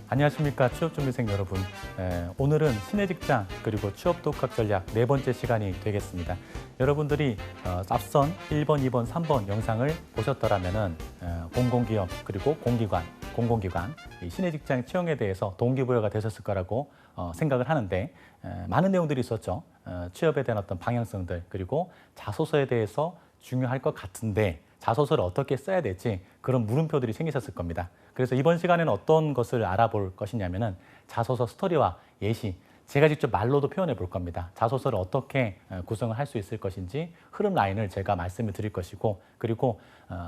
안녕하십니까 취업준비생 여러분. 오늘은 신의 직장 그리고 취업 독학 전략 네 번째 시간이 되겠습니다. 여러분들이 앞선 1번, 2번, 3번 영상을 보셨더라면 공공기업 그리고 공공기관 이 신의 직장 채용에 대해서 동기부여가 되셨을 거라고 생각을 하는데 많은 내용들이 있었죠. 취업에 대한 어떤 방향성들 그리고 자소서에 대해서 중요할 것 같은데 자소서를 어떻게 써야 될지 그런 물음표들이 생기셨을 겁니다. 그래서 이번 시간에는 어떤 것을 알아볼 것이냐면은 자소서 스토리와 예시, 제가 직접 말로도 표현해 볼 겁니다. 자소서를 어떻게 구성을 할 수 있을 것인지 흐름 라인을 제가 말씀을 드릴 것이고, 그리고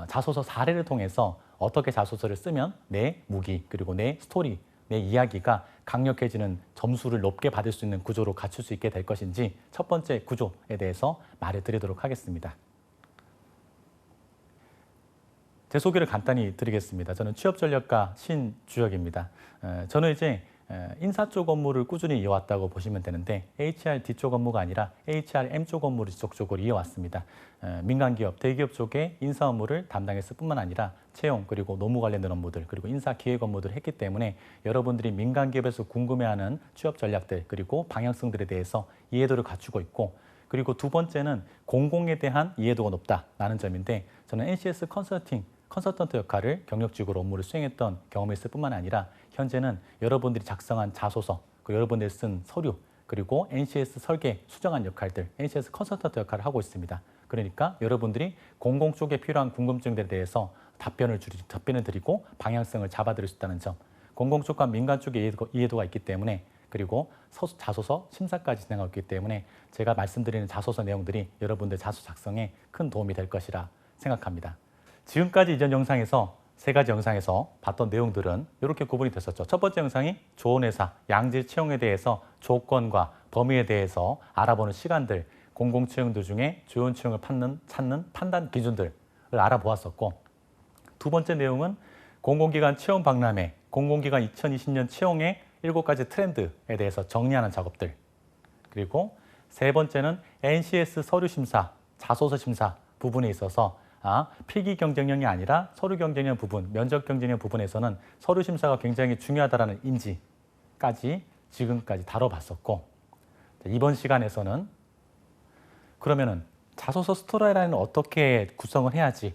자소서 사례를 통해서 어떻게 자소서를 쓰면 내 무기 그리고 내 스토리, 내 이야기가 강력해지는 점수를 높게 받을 수 있는 구조로 갖출 수 있게 될 것인지 첫 번째 구조에 대해서 말을 드리도록 하겠습니다. 제 소개를 간단히 드리겠습니다. 저는 취업전략가 신주혁입니다. 저는 이제 인사 쪽 업무를 꾸준히 이어왔다고 보시면 되는데 HRD 쪽 업무가 아니라 HRM 쪽 업무를 지속적으로 이어왔습니다. 민간기업, 대기업 쪽에 인사 업무를 담당했을 뿐만 아니라 채용 그리고 노무 관련된 업무들 그리고 인사 기획 업무들을 했기 때문에 여러분들이 민간기업에서 궁금해하는 취업 전략들 그리고 방향성들에 대해서 이해도를 갖추고 있고, 그리고 두 번째는 공공에 대한 이해도가 높다라는 점인데 저는 NCS 컨설턴트 역할을 경력직으로 업무를 수행했던 경험이 있을 뿐만 아니라 현재는 여러분들이 작성한 자소서, 그리고 여러분들이 쓴 서류, 그리고 NCS 설계, 수정한 역할들, NCS 컨설턴트 역할을 하고 있습니다. 그러니까 여러분들이 공공 쪽에 필요한 궁금증들에 대해서 답변을 드리고 방향성을 잡아드릴 수 있다는 점, 공공 쪽과 민간 쪽의 이해도가 있기 때문에, 그리고 자소서 심사까지 진행하고 있기 때문에 제가 말씀드리는 자소서 내용들이 여러분들 자소 작성에 큰 도움이 될 것이라 생각합니다. 지금까지 이전 영상에서 세 가지 영상에서 봤던 내용들은 이렇게 구분이 됐었죠. 첫 번째 영상이 조언회사, 양질 채용에 대해서 조건과 범위에 대해서 알아보는 시간들, 공공채용들 중에 좋은 채용을 찾는 판단 기준들을 알아보았었고, 두 번째 내용은 공공기관 채용 박람회, 공공기관 2020년 채용의 7가지 트렌드에 대해서 정리하는 작업들, 그리고 세 번째는 NCS 서류 심사, 자소서 심사 부분에 있어서 필기 경쟁력이 아니라 서류 경쟁력 부분, 면접 경쟁력 부분에서는 서류 심사가 굉장히 중요하다는 인지까지 지금까지 다뤄봤었고, 이번 시간에서는 그러면은 자소서 스토리라인을 어떻게 구성해야지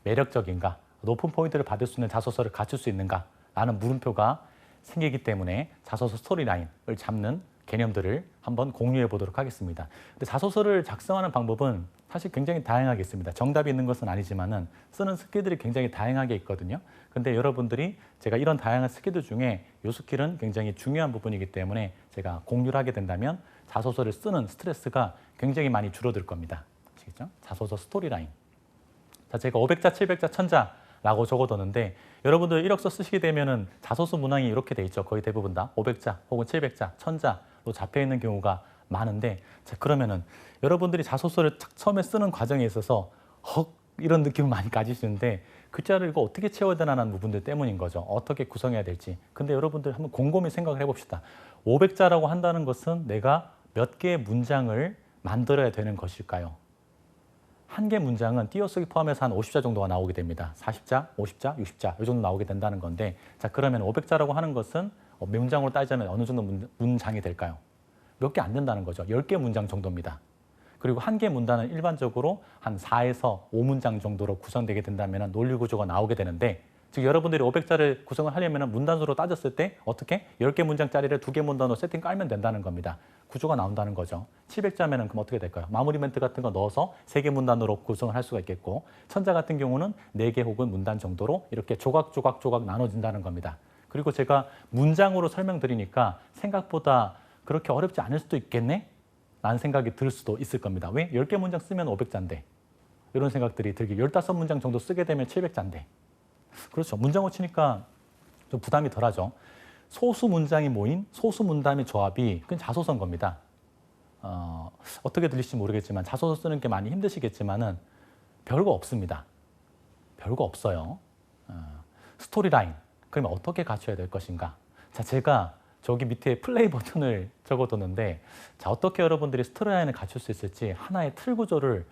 매력적인가, 높은 포인트를 받을 수 있는 자소서를 갖출 수 있는가라는 물음표가 생기기 때문에 자소서 스토리라인을 잡는 개념들을 한번 공유해 보도록 하겠습니다. 근데 자소서를 작성하는 방법은 사실 굉장히 다양하게 있습니다. 정답이 있는 것은 아니지만은 쓰는 스킬들이 굉장히 다양하게 있거든요. 근데 여러분들이 제가 이런 다양한 스킬들 중에 이 스킬은 굉장히 중요한 부분이기 때문에 제가 공유를 하게 된다면 자소서를 쓰는 스트레스가 굉장히 많이 줄어들 겁니다. 아시겠죠? 자소서 스토리라인. 자, 제가 500자, 700자, 1000자라고 적어뒀는데 여러분들 이력서 쓰시게 되면은 자소서 문항이 이렇게 돼 있죠. 거의 대부분 다 500자 혹은 700자, 1000자로 잡혀 있는 경우가 많은데, 자, 그러면은 여러분들이 자소서를 처음에 쓰는 과정에 있어서 이런 느낌을 많이 가지시는데 글자를 이거 어떻게 채워야 되나라는 부분들 때문인 거죠. 어떻게 구성해야 될지. 근데 여러분들 한번 곰곰이 생각을 해봅시다. 500자라고 한다는 것은 내가 몇 개의 문장을 만들어야 되는 것일까요? 한 개 문장은 띄어쓰기 포함해서 한 50자 정도가 나오게 됩니다. 40자, 50자, 60자 이 정도 나오게 된다는 건데, 자, 그러면 500자라고 하는 것은 문장으로 따지자면 어느 정도 문장이 될까요? 몇 개 안 된다는 거죠. 10개 문장 정도입니다. 그리고 한 개 문단은 일반적으로 한 4에서 5문장 정도로 구성되게 된다면 논리 구조가 나오게 되는데, 즉 여러분들이 500자를 구성을 하려면 문단수로 따졌을 때 어떻게 10개 문장짜리를 2개 문단으로 세팅 깔면 된다는 겁니다. 구조가 나온다는 거죠. 700자면 그럼 어떻게 될까요? 마무리 멘트 같은 거 넣어서 3개 문단으로 구성을 할 수가 있겠고, 1000자 같은 경우는 4개 혹은 문단 정도로 이렇게 조각 나눠진다는 겁니다. 그리고 제가 문장으로 설명드리니까 생각보다 그렇게 어렵지 않을 수도 있겠네? 라는 생각이 들 수도 있을 겁니다. 왜? 10개 문장 쓰면 500자인데 이런 생각들이 들기, 15문장 정도 쓰게 되면 700자인데. 그렇죠. 문장으로 치니까 좀 부담이 덜하죠. 소수 문장이 모인 소수 문단의 조합이 그냥 자소서인 겁니다. 어떻게 들릴지 모르겠지만 자소서 쓰는 게 많이 힘드시겠지만은 별거 없습니다. 별거 없어요. 스토리라인. 그러면 어떻게 갖춰야 될 것인가? 자, 제가 저기 밑에 플레이 버튼을 적어뒀는데, 자, 어떻게 여러분들이 스토리라인을 갖출 수 있을지 하나의 틀 구조를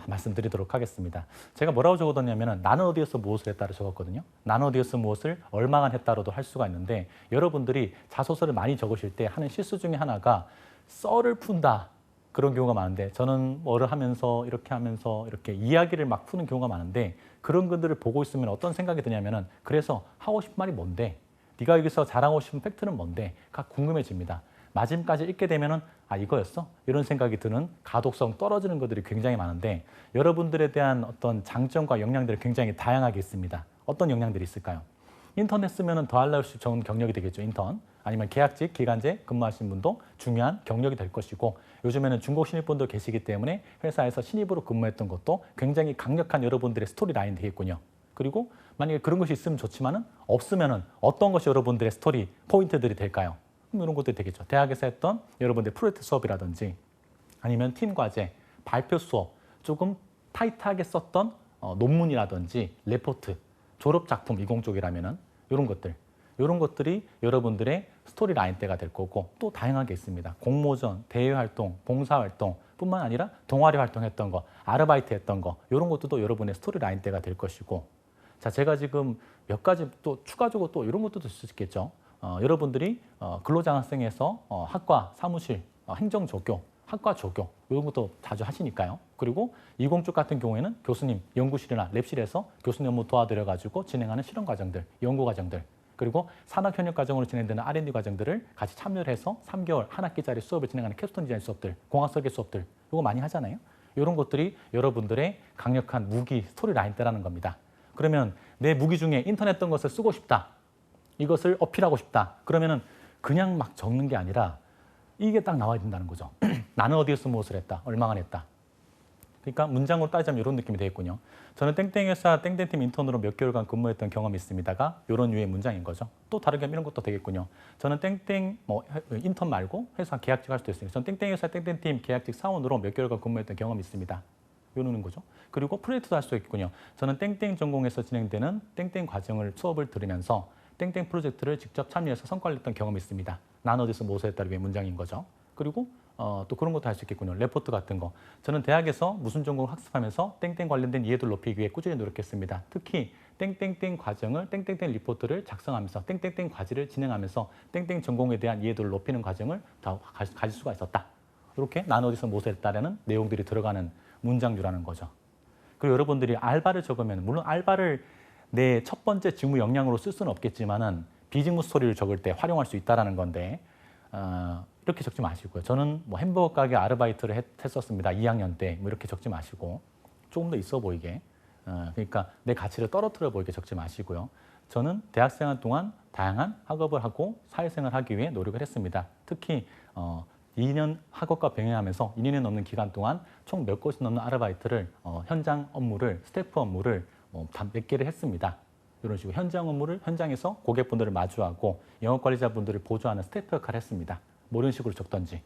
말씀드리도록 하겠습니다. 제가 뭐라고 적어뒀냐면 나는 어디에서 무엇을 했다를 적었거든요. 나는 어디에서 무엇을 얼마간 했다로도 할 수가 있는데 여러분들이 자소서를 많이 적으실 때 하는 실수 중에 하나가 썰을 푼다. 그런 경우가 많은데 저는 뭐를 하면서 이렇게 이야기를 막 푸는 경우가 많은데 그런 것들을 보고 있으면 어떤 생각이 드냐면은 그래서 하고 싶은 말이 뭔데? 네가 여기서 자랑하고 싶은 팩트는 뭔데? 가 궁금해집니다. 마지막까지 읽게 되면은 이거였어? 이런 생각이 드는 가독성 떨어지는 것들이 굉장히 많은데 여러분들에 대한 어떤 장점과 역량들이 굉장히 다양하게 있습니다. 어떤 역량들이 있을까요? 인터넷 쓰면은 더 알릴 수 좋은 경력이 되겠죠. 인턴. 아니면 계약직, 기간제 근무하시는 분도 중요한 경력이 될 것이고 요즘에는 중국 신입분도 계시기 때문에 회사에서 신입으로 근무했던 것도 굉장히 강력한 여러분들의 스토리 라인 되겠군요. 그리고 만약에 그런 것이 있으면 좋지만은 없으면은 어떤 것이 여러분들의 스토리 포인트들이 될까요? 이런 것들이 되겠죠. 대학에서 했던 여러분들의 프로젝트 수업이라든지 아니면 팀 과제, 발표 수업, 조금 타이트하게 썼던 논문이라든지 레포트, 졸업 작품 이공 쪽이라면은 이런 것들이 여러분들의 스토리 라인대가 될 거고 또 다양하게 있습니다. 공모전, 대외 활동, 봉사 활동 뿐만 아니라 동아리 활동했던 거, 아르바이트 했던 거 이런 것도 여러분의 스토리 라인대가 될 것이고 자, 제가 지금 몇 가지 또 추가적으로 또 이런 것도 있을 수 있겠죠. 여러분들이 근로장학생에서 학과, 사무실, 행정조교, 학과 조교 이런 것도 자주 하시니까요. 그리고 이공 쪽 같은 경우에는 교수님 연구실이나 랩실에서 교수님 업무 도와드려가지고 진행하는 실험 과정들, 연구 과정들 그리고 산학 현역 과정으로 진행되는 R&D 과정들을 같이 참여를 해서 3개월 한 학기짜리 수업을 진행하는 캡스톤 디자인 수업들, 공학 설계 수업들 이거 많이 하잖아요. 이런 것들이 여러분들의 강력한 무기 스토리 라인대라는 겁니다. 그러면 내 무기 중에 인터넷 던 것을 쓰고 싶다. 이것을 어필하고 싶다. 그러면은 그냥 막 적는 게 아니라 이게 딱 나와야 된다는 거죠. 나는 어디에서 무엇을 했다. 얼마간 했다. 그러니까 문장으로 따지자면 이런 느낌이 되겠군요. 저는 땡땡 회사 땡땡팀 인턴으로 몇 개월간 근무했던 경험이 있습니다가 이런 유의 문장인 거죠. 또 다르게 하면 이런 것도 되겠군요. 저는 땡땡 인턴 말고 회사 계약직 할 수도 있습니다. 저는 땡땡 회사 땡땡팀 계약직 사원으로 몇 개월간 근무했던 경험이 있습니다. 이러는 거죠. 그리고 프로젝트도 할 수 있겠군요. 저는 땡땡 전공에서 진행되는 땡땡 과정을 수업을 들으면서 땡땡 프로젝트를 직접 참여해서 성과를 냈던 경험이 있습니다. 난 어디서 무엇을 했다를 위해 문장인 거죠. 그리고 또 그런 것도 할 수 있겠군요. 레포트 같은 거. 저는 대학에서 무슨 전공을 학습하면서 땡땡 관련된 이해도를 높이기 위해 꾸준히 노력했습니다. 특히 땡땡땡 과정을 땡땡땡 리포트를 작성하면서 땡땡땡 과제를 진행하면서 땡땡 전공에 대한 이해도를 높이는 과정을 다 가질 수가 있었다. 이렇게 난 어디서 무엇을 했다라는 내용들이 들어가는 문장류라는 거죠. 그리고 여러분들이 알바를 적으면 물론 알바를 내 첫 번째 직무 역량으로 쓸 수는 없겠지만은 비직무 스토리를 적을 때 활용할 수 있다라는 건데 이렇게 적지 마시고요. 저는 뭐 햄버거 가게 아르바이트를 했었습니다. 2학년 때 뭐 이렇게 적지 마시고 조금 더 있어 보이게 그러니까 내 가치를 떨어뜨려 보이게 적지 마시고요. 저는 대학생활 동안 다양한 학업을 하고 사회생활을 하기 위해 노력을 했습니다. 특히 2년 학업과 병행하면서 2년이 넘는 기간 동안 총 몇 곳이 넘는 아르바이트를 현장 업무를 스태프 업무를 몇 개를 했습니다. 이런 식으로 현장 업무를 현장에서 고객분들을 마주하고 영업관리자분들을 보조하는 스태프 역할을 했습니다. 뭐 이런 식으로 적던지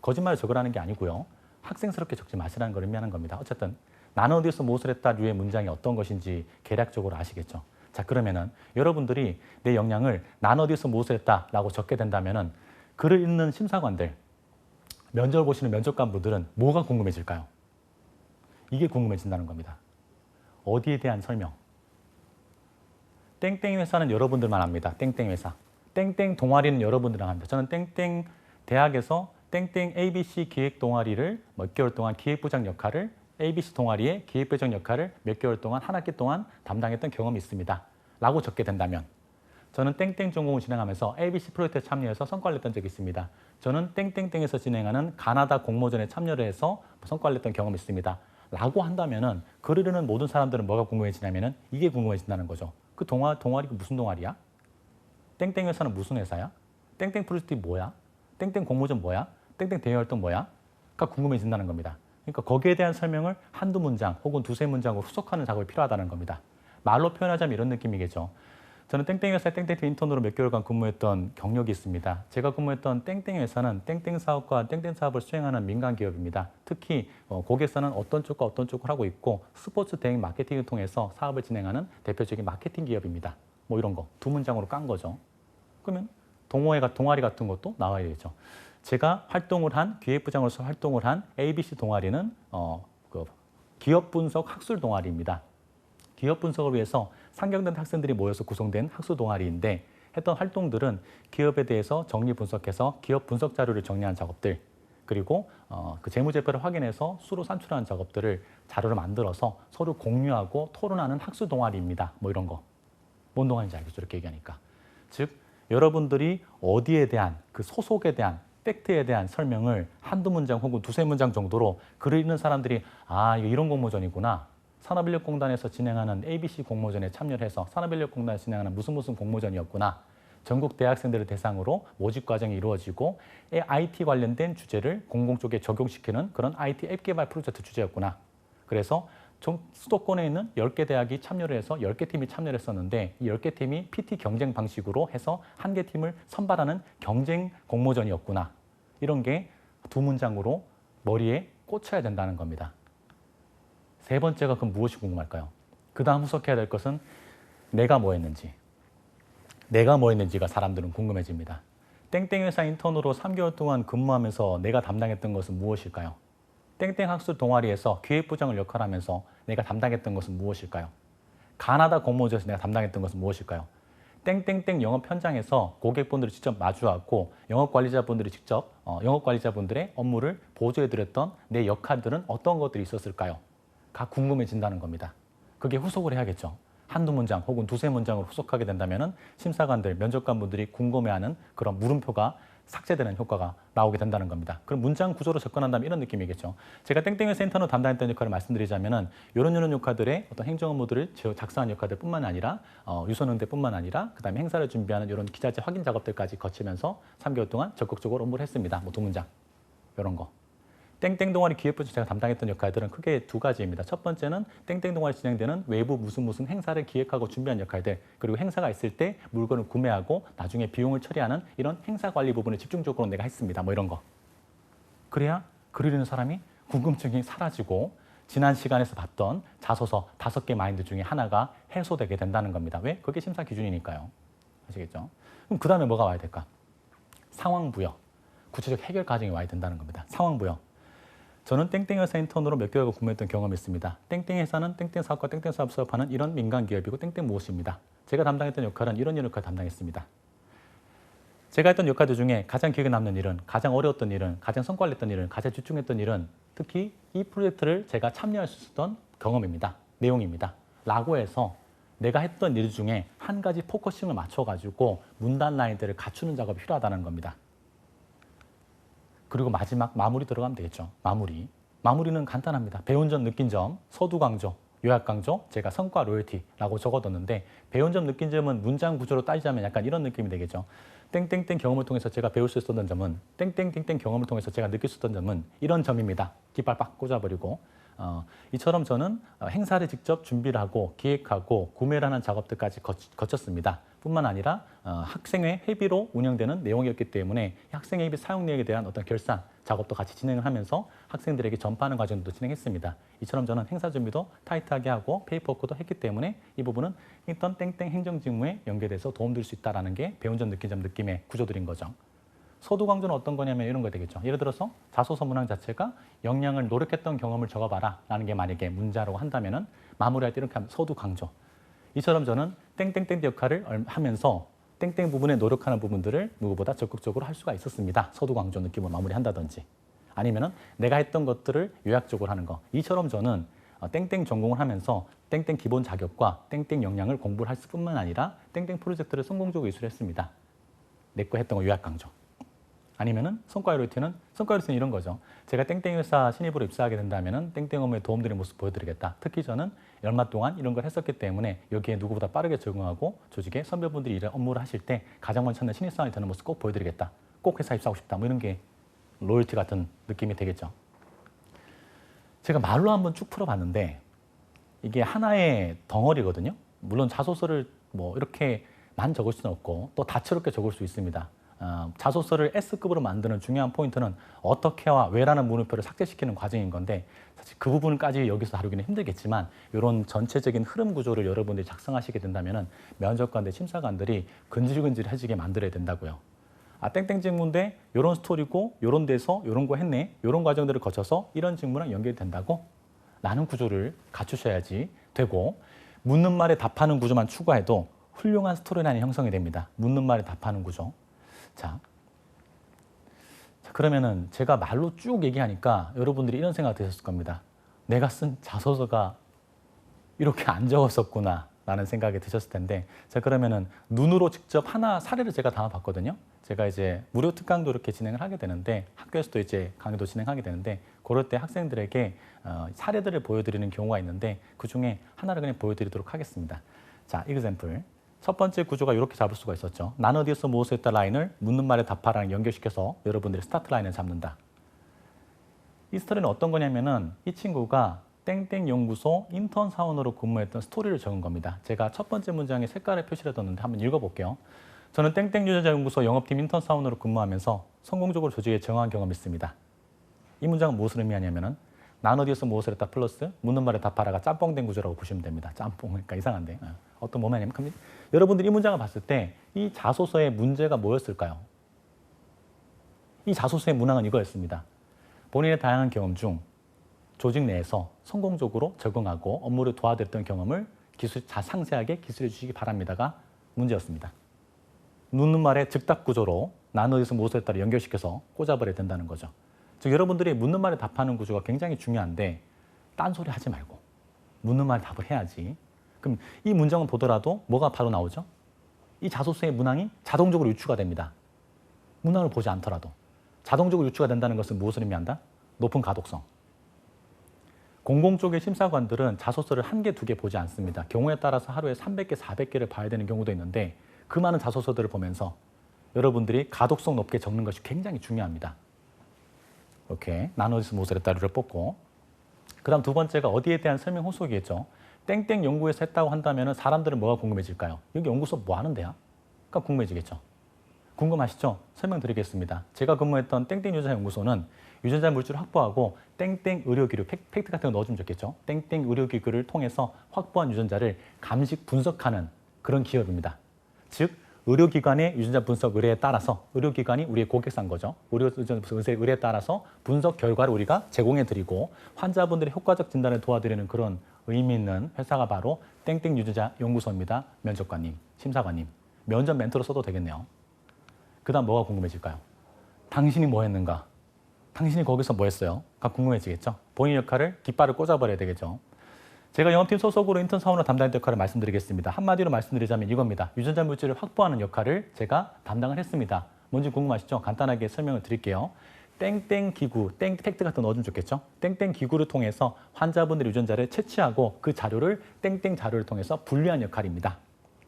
거짓말을 적으라는 게 아니고요. 학생스럽게 적지 마시라는 걸 의미하는 겁니다. 어쨌든 나는 어디서 무엇을 했다 류의 문장이 어떤 것인지 개략적으로 아시겠죠. 자 그러면은 여러분들이 내 역량을 나는 어디서 무엇을 했다라고 적게 된다면은 글을 읽는 심사관들 면접을 보시는 면접관분들은 뭐가 궁금해질까요? 이게 궁금해진다는 겁니다. 어디에 대한 설명. 땡땡 회사는 여러분들만 압니다. 땡땡 회사. 땡땡 동아리는 여러분들랑 합니다. 저는 땡땡 대학에서 땡땡 ABC 기획 동아리를 몇 개월 동안 기획부장 역할을 ABC 동아리의 기획부장 역할을 몇 개월 동안 한 학기 동안 담당했던 경험이 있습니다. 라고 적게 된다면 저는 땡땡 전공을 진행하면서 ABC 프로젝트에 참여해서 성과를 냈던 적이 있습니다. 저는 땡땡땡에서 진행하는 가나다 공모전에 참여를 해서 성과를 냈던 경험이 있습니다. 라고 한다면은 글을 읽는 모든 사람들은 뭐가 궁금해지냐면은 이게 궁금해진다는 거죠. 그 동아리가 무슨 동아리야? 땡땡 회사는 무슨 회사야? 땡땡 프로젝트 뭐야? 땡땡 공모전 뭐야? 땡땡 대외 활동 뭐야? 가 궁금해진다는 겁니다. 그러니까 거기에 대한 설명을 한두 문장 혹은 두세 문장으로 후속하는 작업이 필요하다는 겁니다. 말로 표현하자면 이런 느낌이겠죠. 저는 땡땡 회사 땡땡팀 인턴으로 몇 개월간 근무했던 경력이 있습니다. 제가 근무했던 땡땡 회사는 땡땡 사업과 땡땡 사업을 수행하는 민간 기업입니다. 특히 거기에서는 어떤 쪽과 어떤 쪽을 하고 있고 스포츠 대행 마케팅을 통해서 사업을 진행하는 대표적인 마케팅 기업입니다. 뭐 이런 거 두 문장으로 깐 거죠. 그러면 동아리 같은 것도 나와야 되죠. 제가 활동을 한 기획부장으로서 활동을 한 ABC 동아리는 기업 분석 학술 동아리입니다. 기업 분석을 위해서 상경된 학생들이 모여서 구성된 학술 동아리인데 했던 활동들은 기업에 대해서 정리 분석해서 기업 분석 자료를 정리하는 작업들, 그리고 그 재무제표를 확인해서 수로 산출하는 작업들을 자료를 만들어서 서로 공유하고 토론하는 학술 동아리입니다. 뭐 이런 거. 뭔 동아리인지 알겠죠? 이렇게 얘기하니까. 즉 여러분들이 어디에 대한 그 소속에 대한 팩트에 대한 설명을 한두 문장 혹은 두세 문장 정도로 글을 읽는 사람들이 아, 이거 이런 공모전이구나. 산업인력공단에서 진행하는 ABC 공모전에 참여를 해서 산업인력공단에서 진행하는 무슨 공모전이었구나. 전국 대학생들을 대상으로 모집 과정이 이루어지고 IT 관련된 주제를 공공 쪽에 적용시키는 그런 IT 앱 개발 프로젝트 주제였구나. 그래서 수도권에 있는 10개 대학이 참여를 해서 10개 팀이 참여를 했었는데 이 10개 팀이 PT 경쟁 방식으로 해서 한 개 팀을 선발하는 경쟁 공모전이었구나. 이런 게 두 문장으로 머리에 꽂혀야 된다는 겁니다. 세 번째가 그럼 무엇이 궁금할까요? 그 다음 후속해야 될 것은 내가 뭐 했는지. 내가 뭐 했는지가 사람들은 궁금해집니다. 땡땡 회사 인턴으로 3개월 동안 근무하면서 내가 담당했던 것은 무엇일까요? 땡땡 학술 동아리에서 기획부장을 역할하면서 내가 담당했던 것은 무엇일까요? 가나다 공모전에서 내가 담당했던 것은 무엇일까요? 땡땡땡 영업 현장에서 고객분들을 직접 마주하고 영업관리자분들이 직접 영업관리자분들의 업무를 보조해드렸던 내 역할들은 어떤 것들이 있었을까요? 가 궁금해진다는 겁니다. 그게 후속을 해야겠죠. 한두 문장 혹은 두세 문장으로 후속하게 된다면 심사관들, 면접관분들이 궁금해하는 그런 물음표가 삭제되는 효과가 나오게 된다는 겁니다. 그럼 문장 구조로 접근한다면 이런 느낌이겠죠. 제가 땡땡회사 인턴으로 담당했던 역할을 말씀드리자면은 이런 역할들의 어떤 행정 업무들을 작성한 역할들뿐만 아니라 유선응대뿐만 아니라 그다음에 행사를 준비하는 이런 기자재 확인 작업들까지 거치면서 3개월 동안 적극적으로 업무를 했습니다. 뭐 두 문장 이런 거. 땡땡 동아리 기획부에서 제가 담당했던 역할들은 크게 두 가지입니다. 첫 번째는 땡땡 동아리 진행되는 외부 무슨 행사를 기획하고 준비한 역할들, 그리고 행사가 있을 때 물건을 구매하고 나중에 비용을 처리하는 이런 행사 관리 부분을 집중적으로 내가 했습니다. 뭐 이런 거. 그래야 글 읽는 사람이 궁금증이 사라지고 지난 시간에서 봤던 자소서 5개 마인드 중에 하나가 해소되게 된다는 겁니다. 왜? 그게 심사 기준이니까요. 아시겠죠? 그럼 그 다음에 뭐가 와야 될까? 상황 부여. 구체적 해결 과정이 와야 된다는 겁니다. 상황 부여. 저는 땡땡 회사 인턴으로 몇 개월간 근무했던 경험이 있습니다. 땡땡 회사는 땡땡 사업과 땡땡 사업 수업하는 이런 민간 기업이고 땡땡 무엇입니다. 제가 담당했던 역할은 이런 역할을 담당했습니다. 제가 했던 역할들 중에 가장 기억에 남는 일은, 가장 어려웠던 일은, 가장 성과를 냈던 일은, 가장 집중했던 일은 특히 이 프로젝트를 제가 참여할 수 있었던 경험입니다. 내용입니다. 라고 해서 내가 했던 일 중에 한 가지 포커싱을 맞춰가지고 문단 라인들을 갖추는 작업이 필요하다는 겁니다. 그리고 마지막 마무리 들어가면 되겠죠. 마무리는 간단합니다. 배운 점, 느낀 점, 서두 강조, 요약 강조, 제가 성과 로열티라고 적어뒀는데 배운 점, 느낀 점은 문장 구조로 따지자면 약간 이런 느낌이 되겠죠. 땡땡땡 경험을 통해서 제가 배울 수 있었던 점은 땡땡땡땡 경험을 통해서 제가 느낄 수 있었던 점은 이런 점입니다. 깃발 빡 꽂아버리고 이처럼 저는 행사를 직접 준비를 하고 기획하고 구매를 하는 작업들까지 거쳤습니다. 뿐만 아니라 학생회 회비로 운영되는 내용이었기 때문에 학생회비 사용 내역에 대한 어떤 결산 작업도 같이 진행을 하면서 학생들에게 전파하는 과정도 진행했습니다. 이처럼 저는 행사 준비도 타이트하게 하고 페이퍼워크도 했기 때문에 이 부분은 일단 땡땡 행정직무에 연계돼서 도움될 수 있다는 게 배운 점, 느낀 점 느낌의 구조들인 거죠. 서두 강조는 어떤 거냐면 이런 거 되겠죠. 예를 들어서 자소서 문항 자체가 역량을 노력했던 경험을 적어봐라 라는 게 만약에 문자라고 한다면은 마무리할 때 이렇게 하면 서두 강조. 이처럼 저는 땡땡땡 역할을 하면서 땡땡 부분에 노력하는 부분들을 누구보다 적극적으로 할 수가 있었습니다. 서두 강조 느낌으로 마무리한다든지 아니면은 내가 했던 것들을 요약적으로 하는 거. 이처럼 저는 땡땡 전공을 하면서 땡땡 기본 자격과 땡땡 역량을 공부를 할 뿐만 아니라 땡땡 프로젝트를 성공적으로 이수했습니다. 내 거 했던 거 요약 강조. 아니면은 성과 로이티는 이런 거죠. 제가 땡땡 회사 신입으로 입사하게 된다면은 땡땡 업무에 도움되는 모습 보여드리겠다. 특히 저는 얼마 동안 이런 걸 했었기 때문에 여기에 누구보다 빠르게 적응하고 조직에 선배분들이 이런 업무를 하실 때 가장 먼저 찾는 신입사원이 되는 모습 꼭 보여드리겠다. 꼭 회사 입사하고 싶다. 뭐 이런 게 로열티 같은 느낌이 되겠죠. 제가 말로 한번 쭉 풀어봤는데 이게 하나의 덩어리거든요. 물론 자소서를 뭐 이렇게만 적을 수는 없고 또 다채롭게 적을 수 있습니다. 자소서를 S급으로 만드는 중요한 포인트는 어떻게와 왜라는 물음표를 삭제시키는 과정인 건데 사실 그 부분까지 여기서 다루기는 힘들겠지만 이런 전체적인 흐름 구조를 여러분들이 작성하시게 된다면 면접관들, 심사관들이 근질근질해지게 만들어야 된다고요. 땡땡 직무인데 이런 스토리고 이런 데서 이런 거 했네. 이런 과정들을 거쳐서 이런 직무랑 연결이 된다고? 라는 구조를 갖추셔야지 되고 묻는 말에 답하는 구조만 추가해도 훌륭한 스토리라인이 형성이 됩니다. 묻는 말에 답하는 구조. 자, 그러면은 제가 말로 쭉 얘기하니까 여러분들이 이런 생각 드셨을 겁니다. 내가 쓴 자소서가 이렇게 안 적었었구나 라는 생각이 드셨을 텐데 자 그러면은 눈으로 직접 하나 사례를 제가 담아봤거든요. 제가 이제 무료 특강도 이렇게 진행을 하게 되는데 학교에서도 이제 강의도 진행하게 되는데 그럴 때 학생들에게 사례들을 보여드리는 경우가 있는데 그중에 하나를 그냥 보여드리도록 하겠습니다. 자, example. 첫 번째 구조가 이렇게 잡을 수가 있었죠. 난 어디에서 무엇을 했다 라인을 묻는 말에 답하라랑 연결시켜서 여러분들이 스타트 라인을 잡는다. 이 스토리는 어떤 거냐면은 이 친구가 땡땡 연구소 인턴 사원으로 근무했던 스토리를 적은 겁니다. 제가 첫 번째 문장에 색깔을 표시를 해뒀는데 한번 읽어볼게요. 저는 땡땡 유전자 연구소 영업팀 인턴 사원으로 근무하면서 성공적으로 조직에 적응한 경험이 있습니다. 이 문장은 무엇을 의미하냐면은 난 어디에서 무엇을 했다 플러스 묻는 말에 답하라가 짬뽕된 구조라고 보시면 됩니다. 짬뽕, 그러니까 이상한데 어떤 뭐냐면 여러분들이 이 문장을 봤을 때 이 자소서의 문제가 뭐였을까요? 이 자소서의 문항은 이거였습니다. 본인의 다양한 경험 중 조직 내에서 성공적으로 적응하고 업무를 도와드렸던 경험을 상세하게 기술해 주시기 바랍니다가 문제였습니다. 묻는 말의 즉답 구조로 난 어디서 무엇을 했다를 연결시켜서 꽂아버려야 된다는 거죠. 즉 여러분들이 묻는 말에 답하는 구조가 굉장히 중요한데 딴소리 하지 말고 묻는 말에 답을 해야지. 그럼 이 문장을 보더라도 뭐가 바로 나오죠? 이 자소서의 문항이 자동적으로 유추가 됩니다. 문항을 보지 않더라도. 자동적으로 유추가 된다는 것은 무엇을 의미한다? 높은 가독성. 공공 쪽의 심사관들은 자소서를 1개, 2개 보지 않습니다. 경우에 따라서 하루에 300개, 400개를 봐야 되는 경우도 있는데 그 많은 자소서들을 보면서 여러분들이 가독성 높게 적는 것이 굉장히 중요합니다. 이렇게 난 어디서 무엇을 했다를 뽑고 그 다음 두 번째가 어디에 대한 설명 호소이겠죠. 땡땡 연구에서 했다고 한다면 사람들은 뭐가 궁금해질까요? 여기 연구소 뭐 하는 데야? 그러니까 궁금해지겠죠. 궁금하시죠? 설명드리겠습니다. 제가 근무했던 땡땡 유전자 연구소는 유전자 물질을 확보하고 땡땡 의료기류, 팩트 같은 거 넣어주면 좋겠죠. 땡땡 의료기구를 통해서 확보한 유전자를 감식 분석하는 그런 기업입니다. 즉 의료기관의 유전자 분석 의뢰에 따라서 의료기관이 우리의 고객사인 거죠. 의료유전자 분석 의뢰에 따라서 분석 결과를 우리가 제공해드리고 환자분들의 효과적 진단을 도와드리는 그런 의미 있는 회사가 바로 땡땡 유전자 연구소입니다. 면접관님, 심사관님. 면접 멘트로 써도 되겠네요. 그 다음 뭐가 궁금해질까요? 당신이 뭐 했는가? 당신이 거기서 뭐 했어요? 가 궁금해지겠죠? 본인 역할을 깃발을 꽂아버려야 되겠죠? 제가 영업팀 소속으로 인턴 사원으로 담당했던 역할을 말씀드리겠습니다. 한마디로 말씀드리자면 이겁니다. 유전자 물질을 확보하는 역할을 제가 담당을 했습니다. 뭔지 궁금하시죠? 간단하게 설명을 드릴게요. 땡땡 기구, 땡 팩트 같은 거 넣어주면 좋겠죠? 땡땡 기구를 통해서 환자분들의 유전자를 채취하고 그 자료를 땡땡 자료를 통해서 분류한 역할입니다.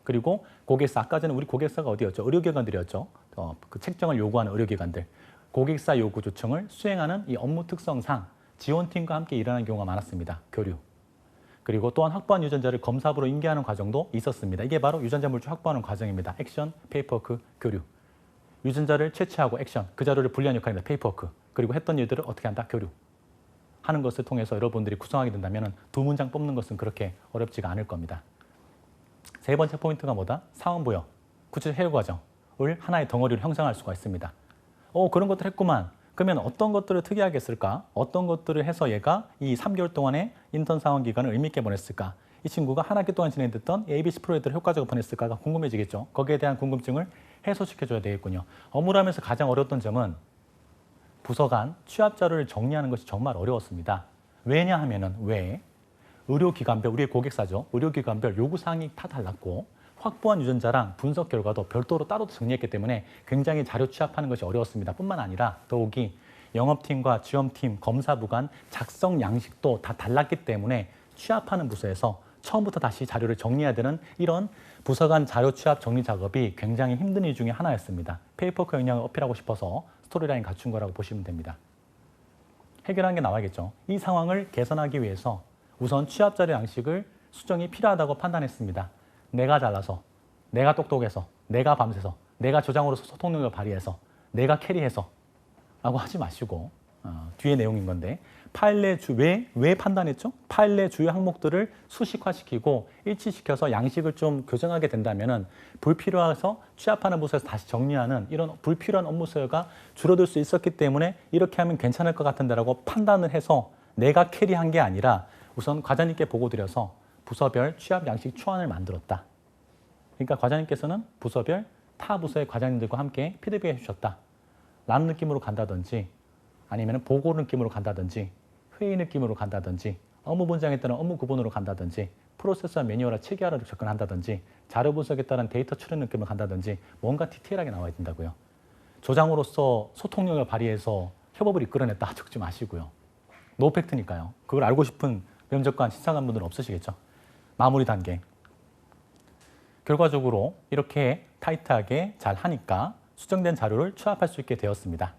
그리고 고객사, 아까 전에 우리 고객사가 어디였죠? 의료기관들이었죠. 그 책정을 요구하는 의료기관들. 고객사 요구 조청을 수행하는 이 업무 특성상 지원팀과 함께 일하는 경우가 많았습니다. 교류. 그리고 또한 확보한 유전자를 검사부로 인계하는 과정도 있었습니다. 이게 바로 유전자 물질 확보하는 과정입니다. 액션, 페이퍼워크, 교류. 유전자를 채취하고 액션, 그 자료를 분리한 역할입니다. 페이퍼워크. 그리고 했던 일들을 어떻게 한다? 교류. 하는 것을 통해서 여러분들이 구성하게 된다면 두 문장 뽑는 것은 그렇게 어렵지가 않을 겁니다. 세 번째 포인트가 뭐다? 사원 부여, 구체적 해외 과정을 하나의 덩어리로 형성할 수가 있습니다. 그런 것들 했구만. 그러면 어떤 것들을 특이하게 했을까? 어떤 것들을 해서 얘가 이 3개월 동안의 인턴 사원 기간을 의미 있게 보냈을까? 이 친구가 한 학기 동안 진행됐던 ABC 프로젝트를 효과적으로 보냈을까가 궁금해지겠죠. 거기에 대한 궁금증을 해소시켜줘야 되겠군요. 업무를 하면서 가장 어려웠던 점은 부서 간 취합 자료를 정리하는 것이 정말 어려웠습니다. 왜냐하면은 왜? 의료기관별, 우리의 고객사죠. 의료기관별 요구사항이 다 달랐고 확보한 유전자랑 분석 결과도 별도로 따로 정리했기 때문에 굉장히 자료 취합하는 것이 어려웠습니다. 뿐만 아니라 더욱이 영업팀과 지원팀, 검사부 간 작성 양식도 다 달랐기 때문에 취합하는 부서에서 처음부터 다시 자료를 정리해야 되는 이런 부서 간 자료 취합 정리 작업이 굉장히 힘든 일 중에 하나였습니다. 페이퍼워크 역량을 어필하고 싶어서 스토리라인 갖춘 거라고 보시면 됩니다. 해결한 게 나와야겠죠. 이 상황을 개선하기 위해서 우선 취합 자료 양식을 수정이 필요하다고 판단했습니다. 내가 잘나서, 내가 똑똑해서, 내가 밤새서, 내가 조장으로서 소통 능력을 발휘해서, 내가 캐리해서 라고 하지 마시고 뒤에 내용인 건데 파일 내 왜 판단했죠? 파일 내 주요 항목들을 수식화시키고 일치시켜서 양식을 좀 교정하게 된다면 불필요해서 취합하는 부서에서 다시 정리하는 이런 불필요한 업무 소요가 줄어들 수 있었기 때문에 이렇게 하면 괜찮을 것 같은데라고 판단을 해서 내가 캐리한 게 아니라 우선 과장님께 보고 드려서 부서별 취업 양식 초안을 만들었다. 그러니까 과장님께서는 부서별 타 부서의 과장님들과 함께 피드백해 주셨다. 라는 느낌으로 간다든지 아니면 보고 느낌으로 간다든지 회의 느낌으로 간다든지 업무 분장에 따른 업무 구분으로 간다든지 프로세스와 매뉴얼과 체계화로 접근한다든지 자료 분석에 따른 데이터 추론 느낌으로 간다든지 뭔가 디테일하게 나와야 된다고요. 조장으로서 소통력을 발휘해서 협업을 이끌어냈다 적지 마시고요. 노팩트니까요. 그걸 알고 싶은 면접관, 신상한 분들은 없으시겠죠. 마무리 단계. 결과적으로 이렇게 타이트하게 잘 하니까 수정된 자료를 취합할 수 있게 되었습니다.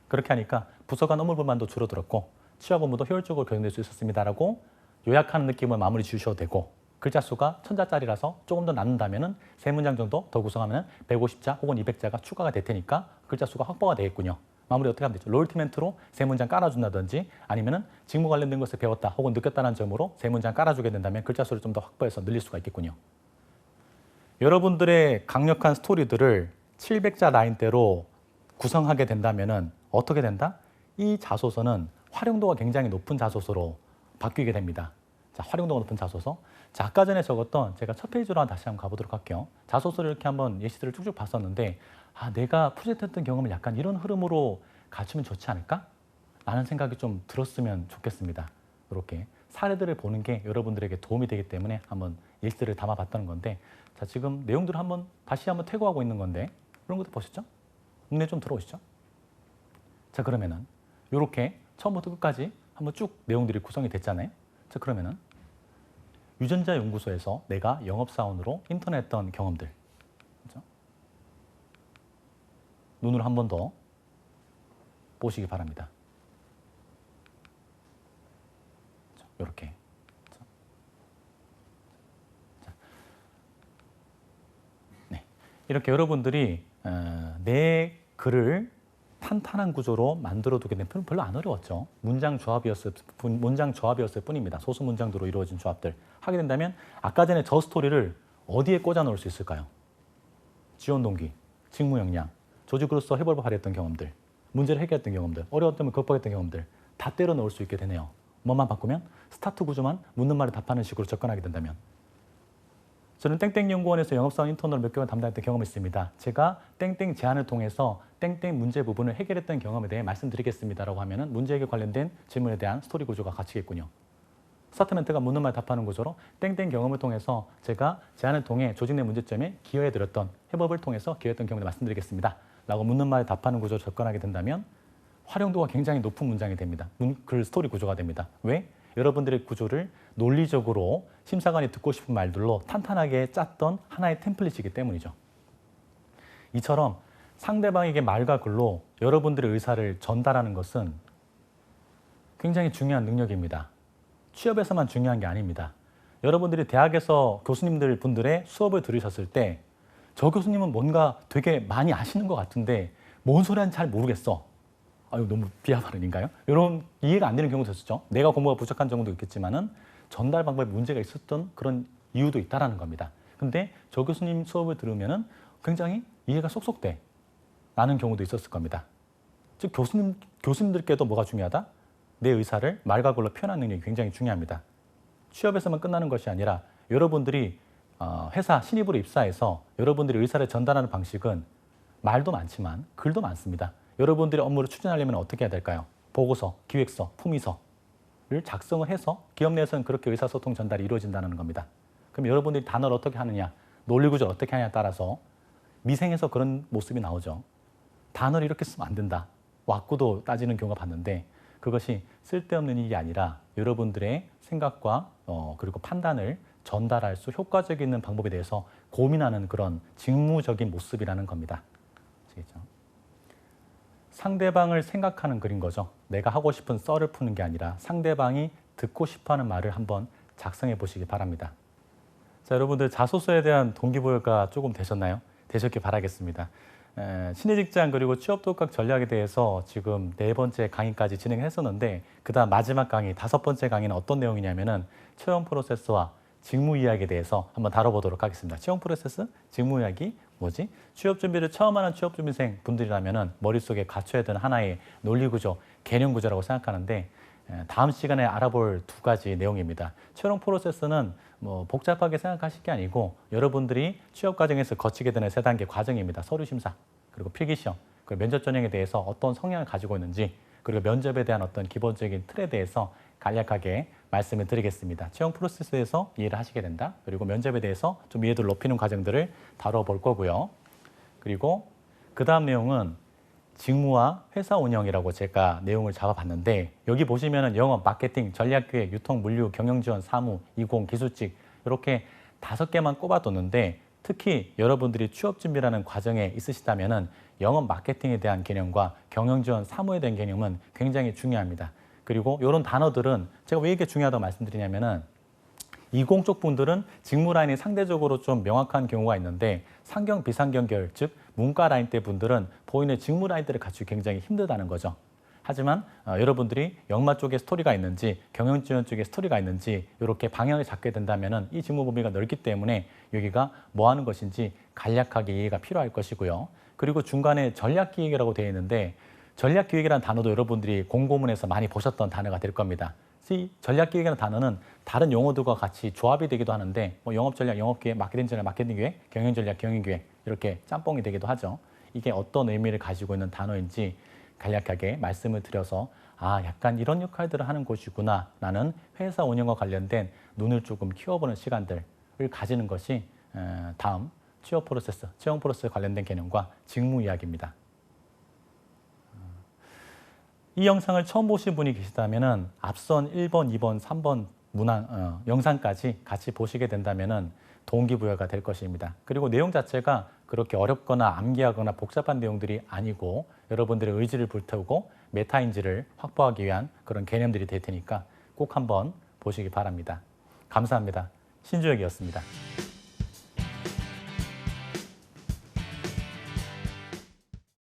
그렇게 하니까 부서 간 업무 불만도 줄어들었고 취업 업무도 효율적으로 결정될 수 있었습니다라고 요약하는 느낌을 마무리 지으셔도 되고 글자 수가 1000자짜리라서 조금 더 남는다면 3문장 정도 더 구성하면 150자 혹은 200자가 추가가 될 테니까 글자 수가 확보가 되겠군요. 마무리 어떻게 하면 되죠? 로열티 멘트로 3문장 깔아준다든지 아니면 직무 관련된 것을 배웠다 혹은 느꼈다는 점으로 3문장 깔아주게 된다면 글자 수를 좀 더 확보해서 늘릴 수가 있겠군요. 여러분들의 강력한 스토리들을 700자 라인대로 구성하게 된다면 어떻게 된다? 이 자소서는 활용도가 굉장히 높은 자소서로 바뀌게 됩니다. 자, 활용도가 높은 자소서. 자, 아까 전에 적었던 제가 첫 페이지로 다시 한번 가보도록 할게요. 자소서를 이렇게 한번 예시들을 쭉쭉 봤었는데 내가 프로젝트했던 경험을 약간 이런 흐름으로 갖추면 좋지 않을까? 라는 생각이 좀 들었으면 좋겠습니다. 이렇게 사례들을 보는 게 여러분들에게 도움이 되기 때문에 한번 예시들을 담아봤다는 건데 자, 지금 내용들을 다시 한번 태고하고 있는 건데 이런 것도 보시죠? 눈에 좀 들어오시죠? 자, 그러면은 이렇게 처음부터 끝까지 한번 쭉 내용들이 구성이 됐잖아요. 자, 그러면은 유전자 연구소에서 내가 영업사원으로 인턴했던 경험들. 그렇죠? 눈으로 한 번 더 보시기 바랍니다. 이렇게. 네. 이렇게 여러분들이 내 글을 탄탄한 구조로 만들어두게 되면 별로 안 어려웠죠. 문장 조합이었을 뿐입니다. 소수 문장들로 이루어진 조합들. 하게 된다면 아까 전에 저 스토리를 어디에 꽂아 넣을 수 있을까요? 지원 동기, 직무 역량, 조직으로서 해법을 발휘했던 경험들, 문제를 해결했던 경험들, 어려웠던 극복했던 경험들 다 때려 넣을 수 있게 되네요. 뭐만 바꾸면 스타트 구조만 묻는 말에 답하는 식으로 접근하게 된다면 저는 땡땡연구원에서 영업사원 인턴으로 몇 개월 담당했던 경험이 있습니다. 제가 땡땡 제안을 통해서 땡땡 문제 부분을 해결했던 경험에 대해 말씀드리겠습니다라고 하면은 문제 해결 관련된 질문에 대한 스토리 구조가 갖추겠군요. 스타트멘트가 묻는 말 답하는 구조로 땡땡 경험을 통해서 제가 제안을 통해 조직 내 문제점에 기여해드렸던 해법을 통해서 기여했던 경험을 말씀드리겠습니다. 라고 묻는 말에 답하는 구조로 접근하게 된다면 활용도가 굉장히 높은 문장이 됩니다. 글 스토리 구조가 됩니다. 왜? 여러분들의 구조를 논리적으로 심사관이 듣고 싶은 말들로 탄탄하게 짰던 하나의 템플릿이기 때문이죠. 이처럼 상대방에게 말과 글로 여러분들의 의사를 전달하는 것은 굉장히 중요한 능력입니다. 취업에서만 중요한 게 아닙니다. 여러분들이 대학에서 교수님들 분들의 수업을 들으셨을 때 저 교수님은 뭔가 되게 많이 아시는 것 같은데 뭔 소리 하는지 잘 모르겠어. 아유, 너무 비하 발언인가요? 이런 이해가 안 되는 경우도 있었죠. 내가 공부가 부족한 정도도 있겠지만은 전달 방법에 문제가 있었던 그런 이유도 있다라는 겁니다. 근데 저 교수님 수업을 들으면은 굉장히 이해가 쏙쏙 돼. 라는 경우도 있었을 겁니다. 즉, 교수님들께도 뭐가 중요하다? 내 의사를 말과 글로 표현하는 능력이 굉장히 중요합니다. 취업에서만 끝나는 것이 아니라 여러분들이 회사 신입으로 입사해서 여러분들이 의사를 전달하는 방식은 말도 많지만 글도 많습니다. 여러분들이 업무를 추진하려면 어떻게 해야 될까요? 보고서, 기획서, 품위서를 작성을 해서 기업 내에서는 그렇게 의사소통 전달이 이루어진다는 겁니다. 그럼 여러분들이 단어를 어떻게 하느냐, 논리구조를 어떻게 하냐에 따라서 미생에서 그런 모습이 나오죠. 단어를 이렇게 쓰면 안 된다. 왁구도 따지는 경우가 봤는데 그것이 쓸데없는 일이 아니라 여러분들의 생각과 그리고 판단을 전달할 수 효과적인 방법에 대해서 고민하는 그런 직무적인 모습이라는 겁니다. 아시겠죠? 상대방을 생각하는 글인 거죠. 내가 하고 싶은 썰을 푸는 게 아니라 상대방이 듣고 싶어하는 말을 한번 작성해 보시기 바랍니다. 자, 여러분들 자소서에 대한 동기부여가 조금 되셨나요? 되셨길 바라겠습니다. 신의직장 그리고 취업독학 전략에 대해서 지금 4번째 강의까지 진행했었는데 그다음 마지막 강의 5번째 강의는 어떤 내용이냐면은 채용 프로세스와 직무 이야기에 대해서 한번 다뤄보도록 하겠습니다. 채용 프로세스, 직무 이야기 뭐지? 취업 준비를 처음 하는 취업 준비생 분들이라면은 머릿속에 갖춰야 되는 하나의 논리 구조, 개념 구조라고 생각하는데 다음 시간에 알아볼 두 가지 내용입니다. 채용 프로세스는 뭐 복잡하게 생각하실 게 아니고 여러분들이 취업 과정에서 거치게 되는 세 단계 과정입니다. 서류 심사, 그리고 필기 시험, 그리고 면접 전형에 대해서 어떤 성향을 가지고 있는지, 그리고 면접에 대한 어떤 기본적인 틀에 대해서 간략하게 말씀을 드리겠습니다. 채용 프로세스에서 이해를 하시게 된다. 그리고 면접에 대해서 좀 이해도를 높이는 과정들을 다뤄볼 거고요. 그리고 그 다음 내용은 직무와 회사 운영이라고 제가 내용을 잡아봤는데, 여기 보시면은 영업, 마케팅, 전략기획, 유통, 물류, 경영지원, 사무, 이공, 기술직 이렇게 5개만 꼽아뒀는데, 특히 여러분들이 취업 준비라는 과정에 있으시다면은 영업 마케팅에 대한 개념과 경영지원, 사무에 대한 개념은 굉장히 중요합니다. 그리고 이런 단어들은 제가 왜 이게 중요하다고 말씀드리냐면은, 이공 쪽 분들은 직무 라인이 상대적으로 좀 명확한 경우가 있는데, 상경, 비상경 계열, 즉 문과 라인 때 분들은 본인의 직무 라인들을 갖추기 굉장히 힘들다는 거죠. 하지만 여러분들이 영마 쪽에 스토리가 있는지, 경영지원 쪽에 스토리가 있는지 이렇게 방향을 잡게 된다면 이 직무 범위가 넓기 때문에 여기가 뭐 하는 것인지 간략하게 이해가 필요할 것이고요. 그리고 중간에 전략기획이라고 되어 있는데, 전략기획이라는 단어도 여러분들이 공고문에서 많이 보셨던 단어가 될 겁니다. 이 전략기획이라는 단어는 다른 용어들과 같이 조합이 되기도 하는데, 뭐 영업전략, 영업기획, 마케팅 전략, 마케팅 기획, 경영전략, 경영기획 이렇게 짬뽕이 되기도 하죠. 이게 어떤 의미를 가지고 있는 단어인지 간략하게 말씀을 드려서, 아, 약간 이런 역할들을 하는 곳이구나, 라는 회사 운영과 관련된 눈을 조금 키워보는 시간들을 가지는 것이 다음 취업 프로세스, 채용 프로세스 관련된 개념과 직무 이야기입니다. 이 영상을 처음 보신 분이 계시다면 앞선 1번, 2번, 3번 영상까지 같이 보시게 된다면 동기부여가 될 것입니다. 그리고 내용 자체가 그렇게 어렵거나 암기하거나 복잡한 내용들이 아니고 여러분들의 의지를 불태우고 메타인지를 확보하기 위한 그런 개념들이 될 테니까 꼭 한번 보시기 바랍니다. 감사합니다. 신주혁이었습니다.